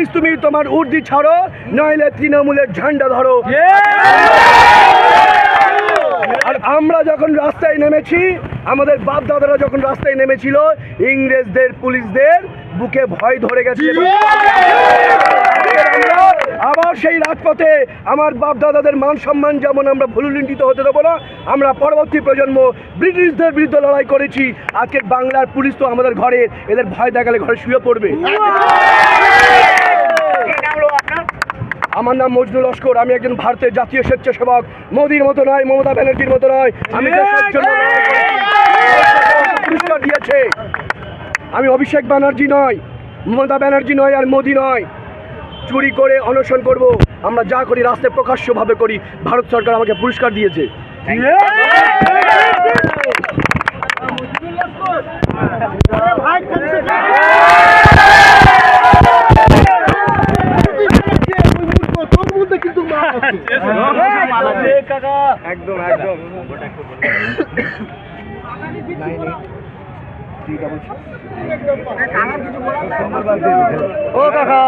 Please তুমি তোমার উর্দি ছাড়ো, নইলে তৃণমূলের ঝান্ডা ধরো। আর আমরা যখন রাস্তায় নেমেছি, আমাদের বাপ দাদারা যখন রাস্তায় নেমেছিল, ইংরেজদের পুলিশদের বুকে ভয় ধরে গেছে। আবার সেই রাজপথে আমার বাপ দাদাদের মান সম্মান যেমন আমরা ভুলুণ্ঠিত হতে দেবো না। আমরা পরবর্তী প্রজন্ম ব্রিটিশদের বিরুদ্ধে লড়াই করেছি। আজকের বাংলার পুলিশ তো আমাদের ঘরে, এদের ভয় দেখালে ঘরে শুয়ে পড়বে। আমার নাম মজনুল লস্কর, আমি একজন ভারতের জাতীয় স্বেচ্ছাসেবক। মোদির মতো নয়, মমতা ব্যানার্জির মতো নয়। আমি দেশের জন্য পুরস্কার দিয়েছে। আমি অভিষেক ব্যানার্জি নয়, মমতা ব্যানার্জি নয়, আর মোদি নয়। চুরি করে অনশন করব, আমরা যা করি রাস্তায় প্রকাশ্যভাবে করি। ভারত সরকার আমাকে পুরস্কার দিয়েছে। একদম একদম ও কাকা।